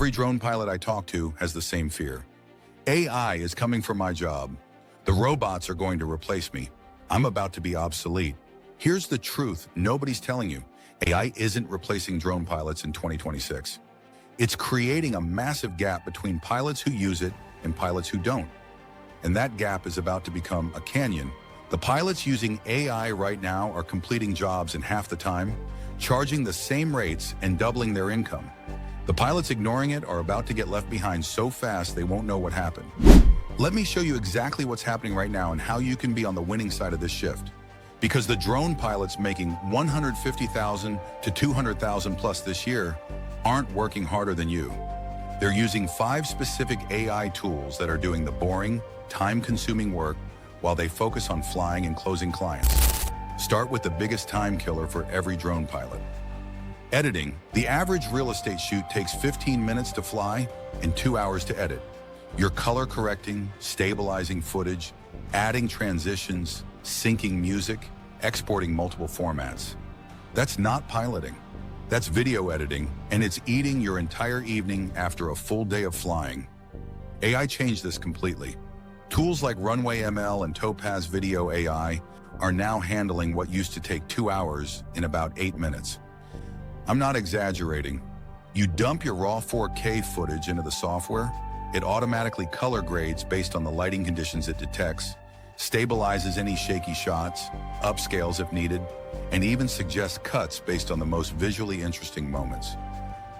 Every drone pilot I talk to has the same fear. AI is coming for my job. The robots are going to replace me. I'm about to be obsolete. Here's the truth nobody's telling you. AI isn't replacing drone pilots in 2026. It's creating a massive gap between pilots who use it and pilots who don't. And that gap is about to become a canyon. The pilots using AI right now are completing jobs in half the time, charging the same rates and doubling their income. The pilots ignoring it are about to get left behind so fast they won't know what happened. Let me show you exactly what's happening right now and how you can be on the winning side of this shift. Because the drone pilots making $150,000 to $200,000 plus this year aren't working harder than you. They're using 5 specific AI tools that are doing the boring, time-consuming work while they focus on flying and closing clients. Start with the biggest time killer for every drone pilot. Editing. The average real estate shoot takes 15 minutes to fly and 2 hours to edit. You're color correcting, stabilizing footage, adding transitions, syncing music, exporting multiple formats. That's not piloting. That's video editing, and it's eating your entire evening after a full day of flying. AI changed this completely. Tools like Runway ML and Topaz Video AI are now handling what used to take 2 hours in about 8 minutes. I'm not exaggerating. You dump your raw 4K footage into the software, it automatically color grades based on the lighting conditions it detects, stabilizes any shaky shots, upscales if needed, and even suggests cuts based on the most visually interesting moments.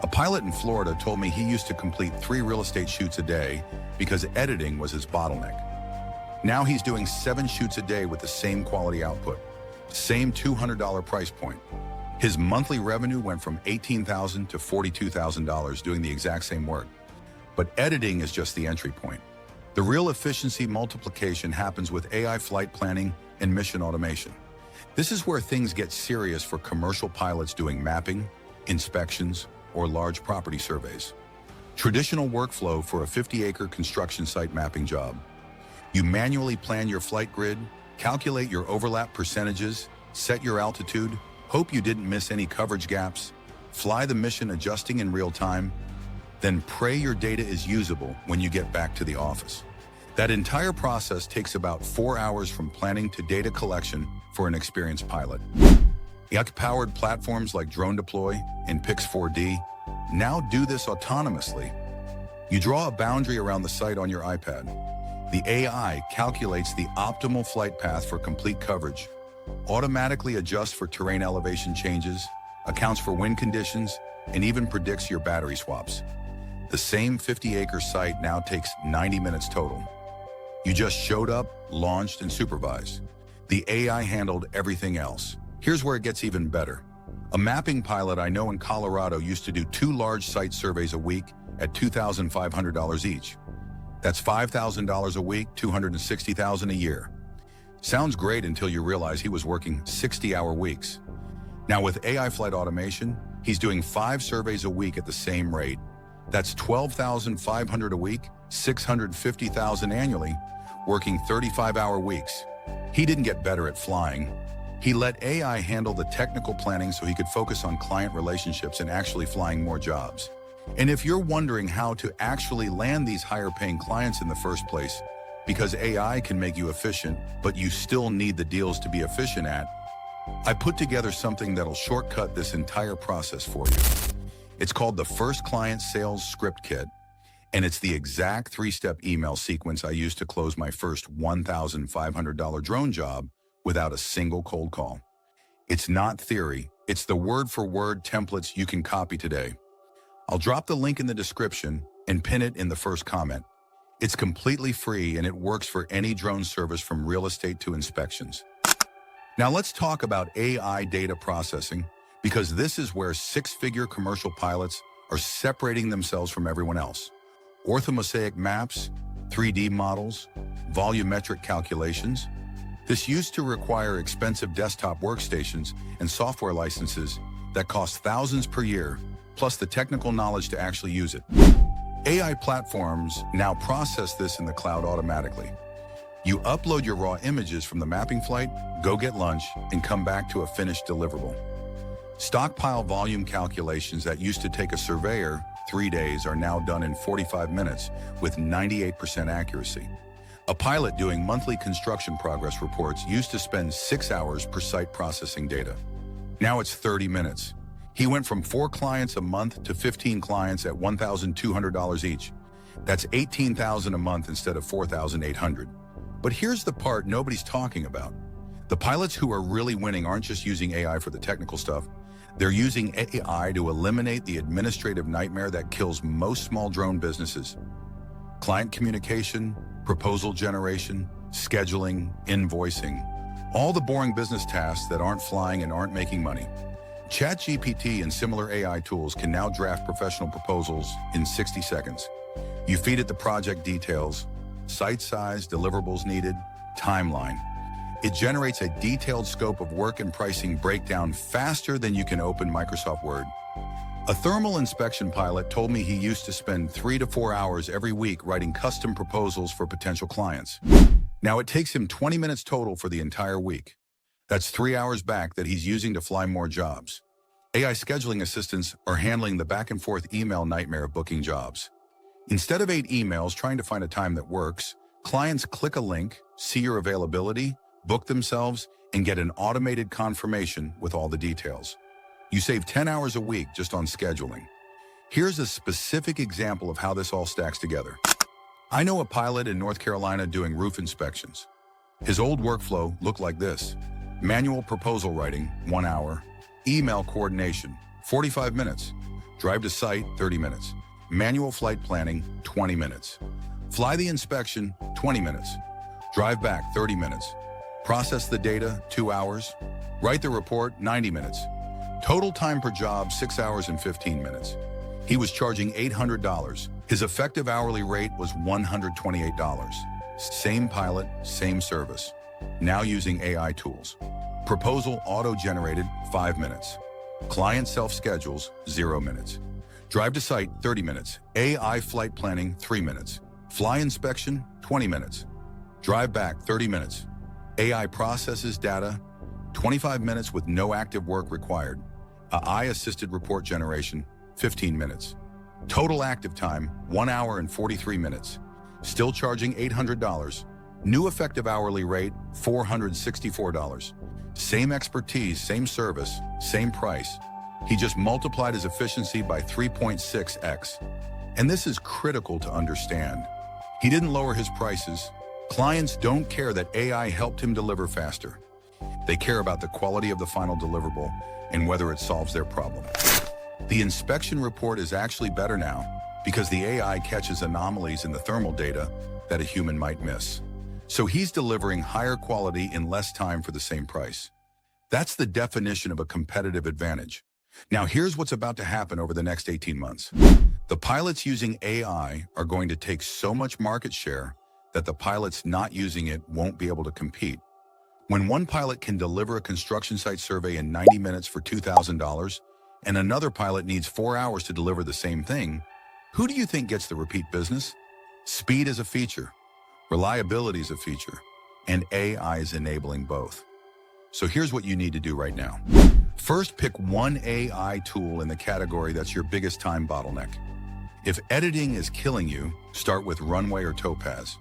A pilot in Florida told me he used to complete 3 real estate shoots a day because editing was his bottleneck. Now he's doing 7 shoots a day with the same quality output, same $200 price point. His monthly revenue went from $18,000 to $42,000 doing the exact same work. But editing is just the entry point. The real efficiency multiplication happens with AI flight planning and mission automation. This is where things get serious for commercial pilots doing mapping, inspections, or large property surveys. Traditional workflow for a 50-acre construction site mapping job. You manually plan your flight grid, calculate your overlap percentages, set your altitude, hope you didn't miss any coverage gaps, fly the mission adjusting in real time, then pray your data is usable when you get back to the office. That entire process takes about 4 hours from planning to data collection for an experienced pilot. AI-powered platforms like Drone Deploy and Pix4D now do this autonomously. You draw a boundary around the site on your iPad. The AI calculates the optimal flight path for complete coverage, automatically adjusts for terrain elevation changes, accounts for wind conditions, and even predicts your battery swaps. The same 50-acre site now takes 90 minutes total. You just showed up, launched, and supervised. The AI handled everything else. Here's where it gets even better. A mapping pilot I know in Colorado used to do 2 large site surveys a week at $2,500 each. That's $5,000 a week, $260,000 a year. Sounds great until you realize he was working 60-hour weeks. Now with AI flight automation, he's doing 5 surveys a week at the same rate. That's $12,500 a week, $650,000 annually, working 35-hour weeks. He didn't get better at flying. He let AI handle the technical planning so he could focus on client relationships and actually flying more jobs. And if you're wondering how to actually land these higher-paying clients in the first place, because AI can make you efficient, but you still need the deals to be efficient at, I put together something that'll shortcut this entire process for you. It's called the First Client Sales Script Kit, and it's the exact 3-step email sequence I used to close my first $1,500 drone job without a single cold call. It's not theory, it's the word-for-word templates you can copy today. I'll drop the link in the description and pin it in the first comment. It's completely free and it works for any drone service from real estate to inspections. Now let's talk about AI data processing, because this is where 6-figure commercial pilots are separating themselves from everyone else. Orthomosaic maps, 3D models, volumetric calculations. This used to require expensive desktop workstations and software licenses that cost thousands per year, plus the technical knowledge to actually use it. AI platforms now process this in the cloud automatically. You upload your raw images from the mapping flight, go get lunch, and come back to a finished deliverable. Stockpile volume calculations that used to take a surveyor 3 days are now done in 45 minutes with 98% accuracy. A pilot doing monthly construction progress reports used to spend 6 hours per site processing data. Now it's 30 minutes. He went from 4 clients a month to 15 clients at $1,200 each. That's $18,000 a month instead of $4,800. But here's the part nobody's talking about. The pilots who are really winning aren't just using AI for the technical stuff. They're using AI to eliminate the administrative nightmare that kills most small drone businesses. Client communication, proposal generation, scheduling, invoicing, all the boring business tasks that aren't flying and aren't making money. ChatGPT and similar AI tools can now draft professional proposals in 60 seconds. You feed it the project details, site size, deliverables needed, timeline. It generates a detailed scope of work and pricing breakdown faster than you can open Microsoft Word. A thermal inspection pilot told me he used to spend 3 to 4 hours every week writing custom proposals for potential clients. Now it takes him 20 minutes total for the entire week. That's 3 hours back that he's using to fly more jobs. AI scheduling assistants are handling the back and forth email nightmare of booking jobs. Instead of 8 emails trying to find a time that works, clients click a link, see your availability, book themselves, and get an automated confirmation with all the details. You save 10 hours a week just on scheduling. Here's a specific example of how this all stacks together. I know a pilot in North Carolina doing roof inspections. His old workflow looked like this. Manual proposal writing, 1 hour. Email coordination, 45 minutes. Drive to site, 30 minutes. Manual flight planning, 20 minutes. Fly the inspection, 20 minutes. Drive back, 30 minutes. Process the data, 2 hours. Write the report, 90 minutes. Total time per job, 6 hours and 15 minutes. He was charging $800. His effective hourly rate was $128. Same pilot, same service. Now using AI tools. Proposal auto-generated, 5 minutes. Client self-schedules, 0 minutes. Drive to site, 30 minutes. AI flight planning, 3 minutes. Fly inspection, 20 minutes. Drive back, 30 minutes. AI processes data, 25 minutes with no active work required. AI-assisted report generation, 15 minutes. Total active time, 1 hour and 43 minutes. Still charging $800. New effective hourly rate, $464. Same expertise, same service, same price. He just multiplied his efficiency by 3.6x. And this is critical to understand. He didn't lower his prices. Clients don't care that AI helped him deliver faster. They care about the quality of the final deliverable and whether it solves their problem. The inspection report is actually better now because the AI catches anomalies in the thermal data that a human might miss. So he's delivering higher quality in less time for the same price. That's the definition of a competitive advantage. Now here's what's about to happen over the next 18 months. The pilots using AI are going to take so much market share that the pilots not using it won't be able to compete. When one pilot can deliver a construction site survey in 90 minutes for $2,000 and another pilot needs 4 hours to deliver the same thing, who do you think gets the repeat business? Speed is a feature, reliability is a feature, and AI is enabling both. So here's what you need to do right now. First, pick one AI tool in the category that's your biggest time bottleneck. If editing is killing you, start with Runway or Topaz.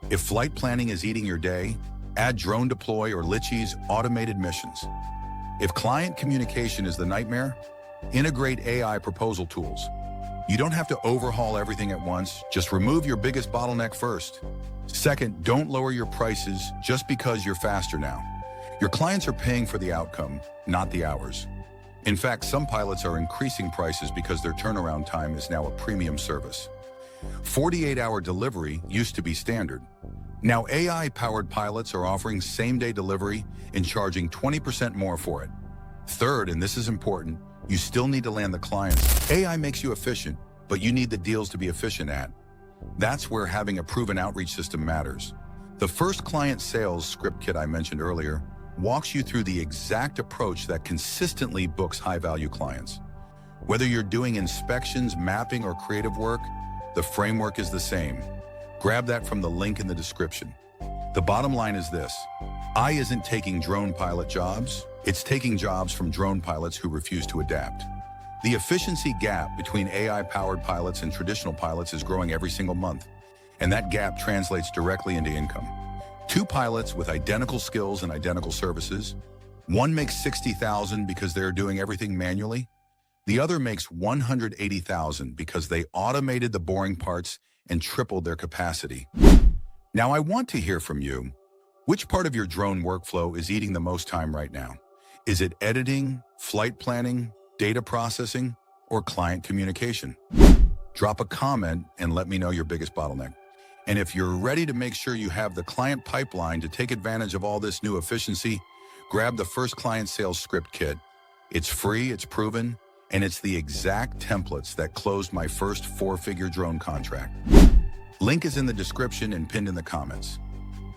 If flight planning is eating your day, add Drone Deploy or Litchi's automated missions. If client communication is the nightmare, integrate AI proposal tools. You don't have to overhaul everything at once, just remove your biggest bottleneck first. Second, don't lower your prices just because you're faster now. Your clients are paying for the outcome, not the hours. In fact, some pilots are increasing prices because their turnaround time is now a premium service. 48-hour delivery used to be standard. Now AI-powered pilots are offering same-day delivery and charging 20% more for it. Third, and this is important, you still need to land the clients. AI makes you efficient, but you need the deals to be efficient at. That's where having a proven outreach system matters. The first client sales script kit I mentioned earlier walks you through the exact approach that consistently books high-value clients. Whether you're doing inspections, mapping, or creative work, the framework is the same. Grab that from the link in the description. The bottom line is this: AI isn't taking drone pilot jobs, it's taking jobs from drone pilots who refuse to adapt. The efficiency gap between AI-powered pilots and traditional pilots is growing every single month, and that gap translates directly into income. Two pilots with identical skills and identical services. One makes $60,000 because they're doing everything manually. The other makes $180,000 because they automated the boring parts and tripled their capacity. Now, I want to hear from you. Which part of your drone workflow is eating the most time right now? Is it editing, flight planning, data processing, or client communication? Drop a comment and let me know your biggest bottleneck. And if you're ready to make sure you have the client pipeline to take advantage of all this new efficiency, grab the first client sales script kit. It's free, it's proven, and it's the exact templates that closed my first 4-figure drone contract. Link is in the description and pinned in the comments.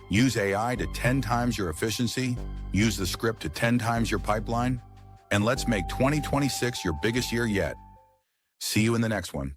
Use AI to 10 times your efficiency, use the script to 10 times your pipeline, and let's make 2026 your biggest year yet. See you in the next one.